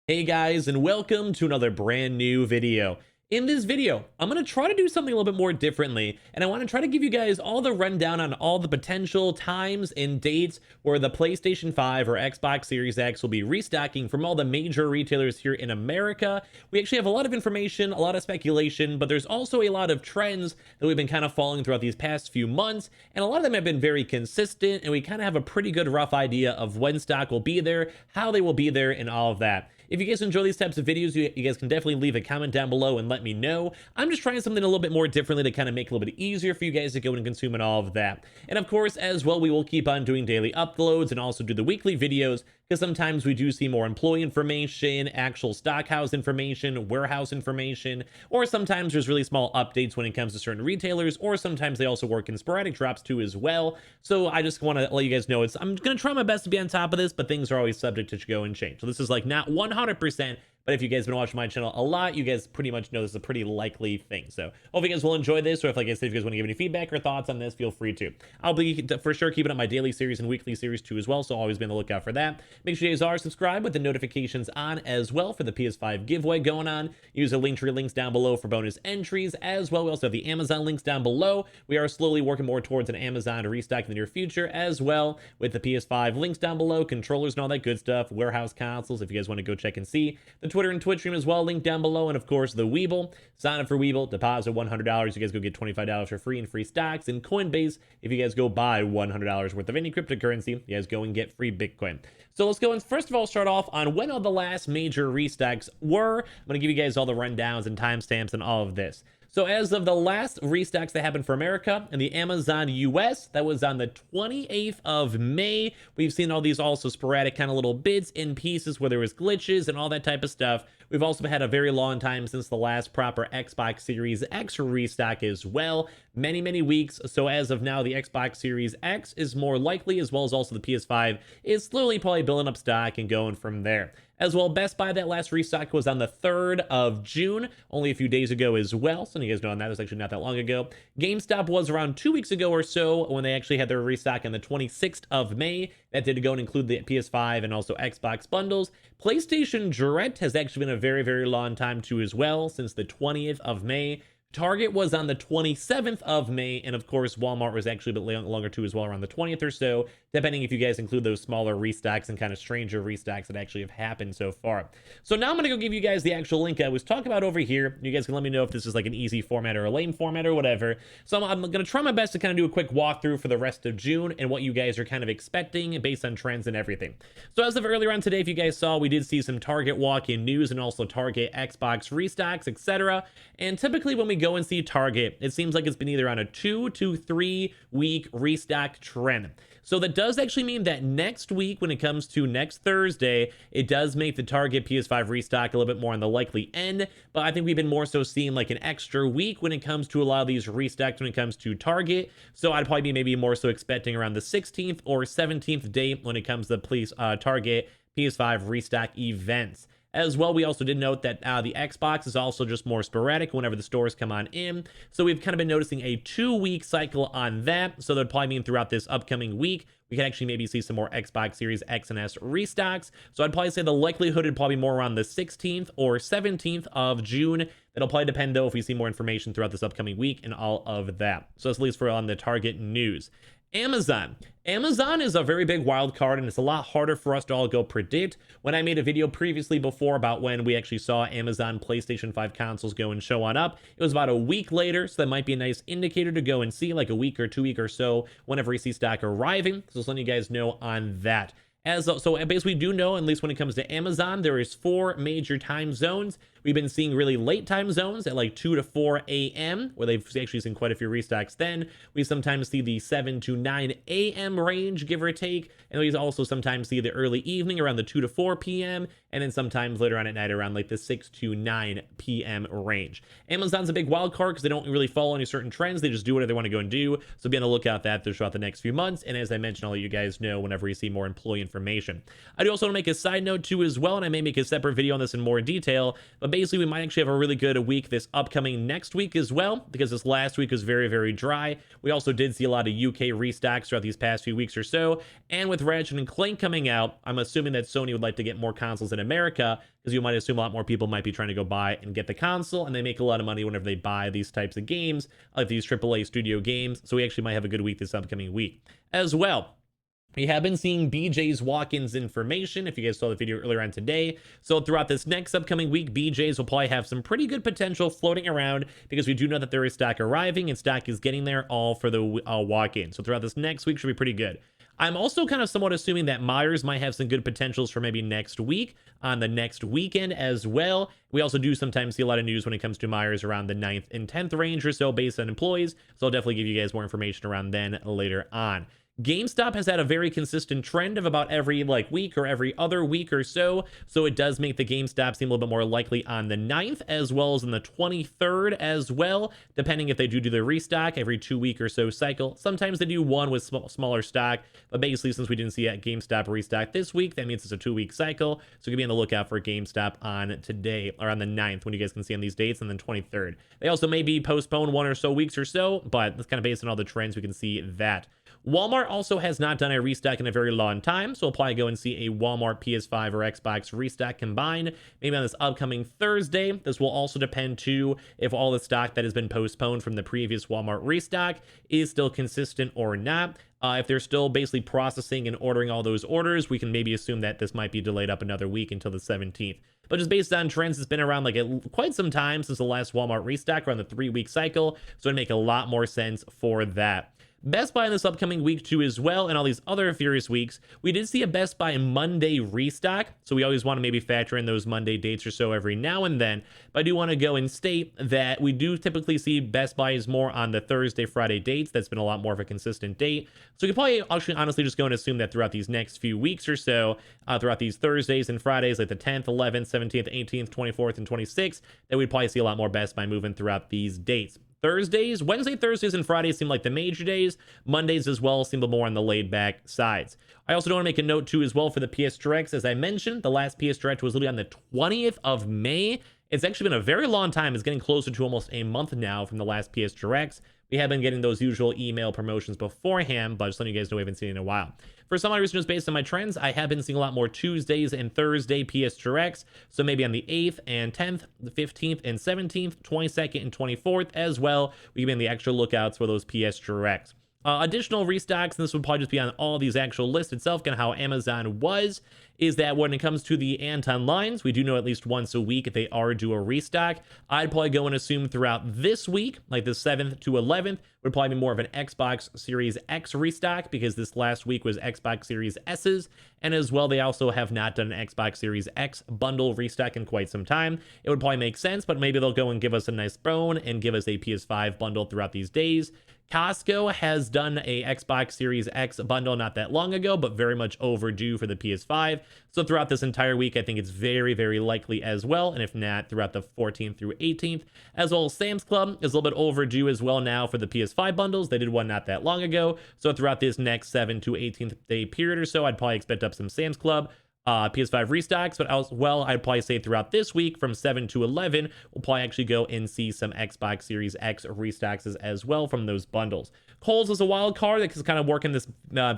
Hey guys, and welcome to another brand new video. In this video, I'm going to try to do something a little bit more differently, and I want to try to give you guys all the rundown on all the potential times and dates where the PlayStation 5 or Xbox Series X will be restocking from all the major retailers here in America. We actually have a lot of information, a lot of speculation, but there's also a lot of trends that we've been kind of following throughout these past few months, and a lot of them have been very consistent, and we kind of have a pretty good rough idea of when stock will be there, how they will be there, and all of that. If you guys enjoy these types of videos, you guys can definitely leave a comment down below and let me know. I'm just trying something a little bit more differently to kind of make it a little bit easier for you guys to go and consume and all of that. And of course, as well, we will keep on doing daily uploads and also do the weekly videos, because sometimes we do see more employee information, actual stockhouse information, warehouse information, or sometimes there's really small updates when it comes to certain retailers, or sometimes they also work in sporadic drops too as well. So I just want to let you guys know I'm going to try my best to be on top of this, but things are always subject to go and change. So this is like not 100%, but if you guys have been watching my channel a lot, you guys pretty much know this is a pretty likely thing. So hope you guys will enjoy this, or if, like I said, if you guys want to give any feedback or thoughts on this, feel free to. I'll be for sure keeping up my daily series and weekly series too as well, so always be on the lookout for that. Make sure you guys are subscribed with the notifications on as well for the PS5 giveaway going on. Use the link tree links down below for bonus entries as well. We also have the Amazon links down below. We are slowly working more towards an Amazon restock in the near future as well, with the PS5 links down below, controllers and all that good stuff, warehouse consoles if you guys want to go check and see. The Twitter and Twitch stream as well, link down below, and of course the Weeble. Sign up for Weeble, deposit $100, you guys go get $25 for free and free stocks. And Coinbase, if you guys go buy $100 worth of any cryptocurrency, you guys go and get free Bitcoin. So let's go and first of all start off on when all the last major restocks were. I'm going to give you guys all the rundowns and timestamps and all of this. So as of the last restocks that happened for America and the Amazon US, that was on the 28th of May. We've seen all these also sporadic kind of little bits and pieces where there was glitches and all that type of stuff. We've also had a very long time since the last proper Xbox Series X restock as well. Many weeks. So as of now, the Xbox Series X is more likely, as well as also the PS5 is slowly probably building up stock and going from there. As well, Best Buy, that last restock was on the 3rd of June, only a few days ago as well. Some of you guys know on that, it was actually not that long ago. GameStop was around 2 weeks ago or so when they actually had their restock on the 26th of May. That did go and include the PS5 and also Xbox bundles. PlayStation Direct has actually been a very long time too as well, since the 20th of May. Target was on the 27th of May, and of course Walmart was actually a bit longer too as well, around the 20th or so, depending if you guys include those smaller restocks and kind of stranger restocks that actually have happened so far. So now I'm going to go give you guys the actual link I was talking about over here. You guys can let me know if this is like an easy format or a lame format or whatever. So I'm going to try my best to kind of do a quick walkthrough for the rest of June and what you guys are kind of expecting based on trends and everything. So as of earlier on today, if you guys saw, we did see some Target walk-in news and also Target Xbox restocks, etc. And typically when we go and see Target, it seems like it's been either on a 2 to 3 week restock trend. So that does actually mean that next week, when it comes to next Thursday, it does make the Target PS5 restock a little bit more on the likely end. But I think we've been more so seeing like an extra week when it comes to a lot of these restocks when it comes to Target. So I'd probably be maybe more so expecting around the 16th or 17th date when it comes to the Target PS5 restock events. As well, we also did note that the Xbox is also just more sporadic whenever the stores come on in. So we've kind of been noticing a 2-week cycle on that. So that would probably mean throughout this upcoming week, we can actually maybe see some more Xbox Series X and S restocks. So I'd probably say the likelihood would probably be more around the 16th or 17th of June. That'll probably depend though if we see more information throughout this upcoming week and all of that. So that's at least for on the Target news. Amazon is a very big wild card, and it's a lot harder for us to all go predict. When I made a video previously before about when we actually saw Amazon PlayStation 5 consoles go and show on up, it was about a week later, so that might be a nice indicator to go and see, like a week or 2 week or so whenever we see stock arriving. So just letting you guys know on that. So basically we do know, at least when it comes to Amazon, there is 4 major time zones. We've been seeing really late time zones at like 2 to 4 a.m. where they've actually seen quite a few restocks then. We sometimes see the 7 to 9 a.m. range, give or take. And we also sometimes see the early evening around the 2 to 4 p.m. And then sometimes later on at night around like the 6 to 9 p.m. range. Amazon's a big wild card because they don't really follow any certain trends. They just do whatever they want to go and do. So be on the lookout that throughout the next few months. And as I mentioned, I'll let you guys know whenever we see more employee information. I do also want to make a side note too as well, and I may make a separate video on this in more detail, but basically, we might actually have a really good week this upcoming next week as well, because this last week was very, very dry. We also did see a lot of UK restocks throughout these past few weeks or so. And with Ratchet and Clank coming out, I'm assuming that Sony would like to get more consoles in America, because you might assume a lot more people might be trying to go buy and get the console, and they make a lot of money whenever they buy these types of games, like these AAA studio games. So we actually might have a good week this upcoming week as well. We have been seeing BJ's walk-ins information, if you guys saw the video earlier on today. So throughout this next upcoming week, BJ's will probably have some pretty good potential floating around, because we do know that there is stock arriving and stock is getting there all for the walk-in. So throughout this next week should be pretty good. I'm also kind of somewhat assuming that Myers might have some good potentials for maybe next week, on the next weekend as well. We also do sometimes see a lot of news when it comes to Myers around the 9th and 10th range or so based on employees. So I'll definitely give you guys more information around then later on. GameStop has had a very consistent trend of about every week or every other week or so. So it does make the GameStop seem a little bit more likely on the 9th as well as on the 23rd as well, depending if they do the restock every 2-week or so cycle. Sometimes they do one with smaller stock, but basically since we didn't see a GameStop restock this week, that means it's a 2-week cycle. So you can be on the lookout for GameStop on today or on the 9th, when you guys can see on these dates, and then 23rd. They also may be postponed 1 or so weeks or so, but that's kind of based on all the trends. We can see that. Walmart also has not done a restock in a very long time, so we'll probably go and see a Walmart PS5 or Xbox restock combined, maybe on this upcoming Thursday. This will also depend too if all the stock that has been postponed from the previous Walmart restock is still consistent or not. If they're still basically processing and ordering all those orders, we can maybe assume that this might be delayed up another week until the 17th. But just based on trends, it's been around quite some time since the last Walmart restock, around the 3-week cycle, so it'd make a lot more sense for that. Best Buy in this upcoming week too as well, and all these other furious weeks, we did see a Best Buy Monday restock, so we always want to maybe factor in those Monday dates or so every now and then. But I do want to go and state that we do typically see Best Buys more on the Thursday, Friday dates. That's been a lot more of a consistent date. So you could probably actually honestly just go and assume that throughout these next few weeks or so, throughout these Thursdays and Fridays, like the 10th, 11th, 17th, 18th, 24th, and 26th, that we'd probably see a lot more Best Buy moving throughout these dates. Wednesday, Thursdays, and Fridays seem like the major days. Mondays as well seem a little more on the laid-back sides. I also do want to make a note too as well for the PS Direct. As I mentioned, the last PS Direct was literally on the 20th of May. It's actually been a very long time. It's getting closer to almost a month now from the last PS Direct. We have been getting those usual email promotions beforehand, but just letting you guys know we haven't seen it in a while. For some odd reason, just based on my trends, I have been seeing a lot more Tuesdays and Thursday PS Directs. So maybe on the 8th and 10th, the 15th and 17th, 22nd and 24th as well. We've been the extra lookouts for those PS Directs. Additional restocks, and this would probably just be on all these actual lists itself, kind of how Amazon was, is that when it comes to the Anton lines, we do know at least once a week if they are due a restock. I'd probably go and assume throughout this week, like the 7th to 11th, would probably be more of an Xbox Series X restock, because this last week was Xbox Series S's, and as well, they also have not done an Xbox Series X bundle restock in quite some time. It would probably make sense, but maybe they'll go and give us a nice bone and give us a PS5 bundle throughout these days. Costco has done a Xbox Series X bundle not that long ago, but very much overdue for the PS5. So throughout this entire week, I think it's very, very likely as well. And if not, throughout the 14th through 18th, as well as Sam's Club is a little bit overdue as well now for the PS5 bundles. They did one not that long ago. So throughout this next 7th to 18th day period or so, I'd probably expect up some Sam's Club. PS5 restocks, but as well, I'd probably say throughout this week from 7 to 11, we'll probably actually go and see some Xbox Series X restocks as well from those bundles. Kohl's is a wild card that can kind of work in this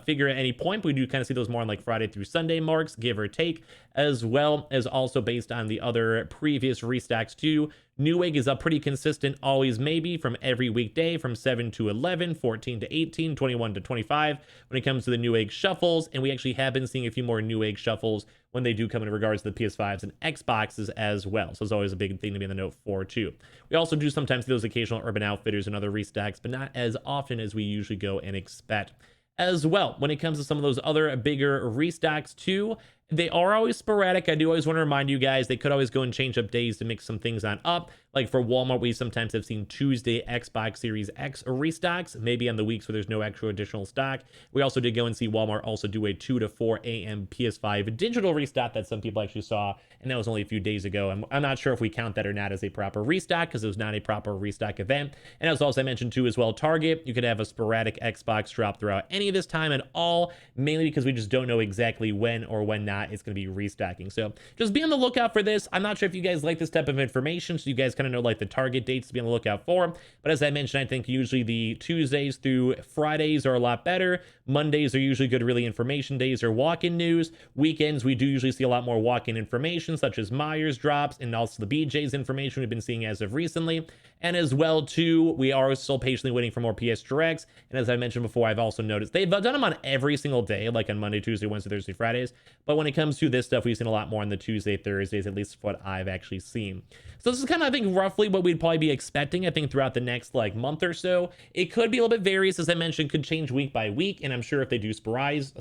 figure at any point, but we do kind of see those more on like Friday through Sunday marks, give or take, as well as also based on the other previous restocks too. Newegg is up pretty consistent, always maybe, from every weekday from 7 to 11, 14 to 18, 21 to 25 when it comes to the Newegg shuffles. And we actually have been seeing a few more Newegg shuffles when they do come in regards to the PS5s and Xboxes as well. So it's always a big thing to be on the note for too. We also do sometimes see those occasional Urban Outfitters and other restocks, but not as often as we usually go and expect. As well, when it comes to some of those other bigger restocks too, they are always sporadic. I do always want to remind you guys, they could always go and change up days to mix some things on up. Like for Walmart, we sometimes have seen Tuesday Xbox Series X restocks, maybe on the weeks where there's no extra additional stock. We also did go and see Walmart also do a 2 to 4 a.m. PS5 digital restock that some people actually saw, and that was only a few days ago. I'm not sure if we count that or not as a proper restock, because it was not a proper restock event. And as also I mentioned too as well, Target, you could have a sporadic Xbox drop throughout any of this time at all, mainly because we just don't know exactly when or when not not, it's going to be restocking. So just be on the lookout for this. I'm not sure if you guys like this type of information, so you guys kind of know like the target dates to be on the lookout for. But as I mentioned, I think usually the Tuesdays through Fridays are a lot better. Mondays are usually good, really information days or walk-in news. Weekends, we do usually see a lot more walk-in information, such as Myers drops and also the BJ's information we've been seeing as of recently. And as well, too, we are still patiently waiting for more PS Directs. And as I mentioned before, I've also noticed they've done them on every single day, like on Monday, Tuesday, Wednesday, Thursday, Fridays. But when it comes to this stuff, we've seen a lot more on the Tuesday, Thursdays, at least what I've actually seen. So this is kind of, I think, roughly what we'd probably be expecting, I think, throughout the next like month or so. It could be a little bit various, as I mentioned, could change week by week. And I'm sure if they do surprise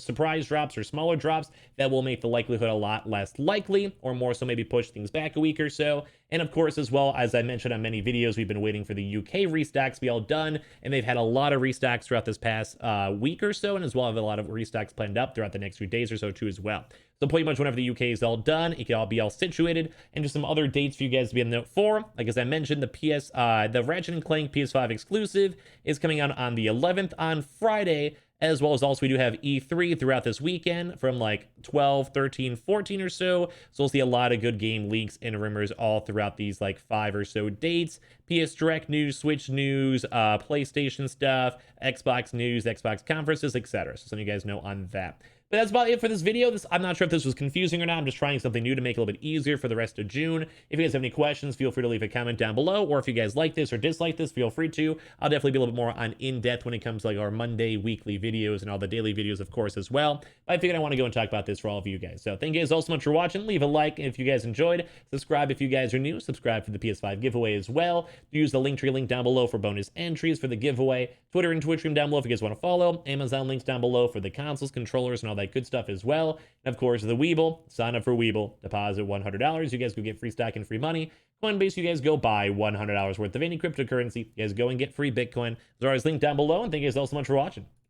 drops or smaller drops, that will make the likelihood a lot less likely, or more so maybe push things back a week or so. And of course, as well, as I mentioned on many videos, we've been waiting for the UK restocks to be all done, and they've had a lot of restocks throughout this past week or so, and as well have a lot of restocks planned up throughout the next few days or so too as well. So pretty much whenever the UK is all done, it can all be all situated, and just some other dates for you guys to be on the note for. Like as I mentioned, the Ratchet & Clank PS5 exclusive is coming out on the 11th on Friday, as well as also we do have E3 throughout this weekend from like 12, 13, 14 or so. So we'll see a lot of good game leaks and rumors all throughout these like 5 or so dates. PS Direct news, Switch news, PlayStation stuff, Xbox news, Xbox conferences, etc. So some of you guys know on that. But that's about it for this video. I'm not sure if this was confusing or not. I'm just trying something new to make it a little bit easier for the rest of June. If you guys have any questions, feel free to leave a comment down below. Or if you guys like this or dislike this, feel free to. I'll definitely be a little bit more on in-depth when it comes to like our Monday weekly videos and all the daily videos, of course, as well. But I figured I want to go and talk about this for all of you guys. So thank you guys all so much for watching. Leave a like if you guys enjoyed. Subscribe if you guys are new. Subscribe for the PS5 giveaway as well. Use the Linktree link down below for bonus entries for the giveaway. Twitter and Twitch stream down below if you guys want to follow. Amazon links down below for the consoles, controllers, and all that good stuff as well. And of course, the Weeble. Sign up for Weeble. Deposit $100. You guys go get free stock and free money. Coinbase, you guys go buy $100 worth of any cryptocurrency. You guys go and get free Bitcoin. There's always linked down below. And thank you guys all so much for watching.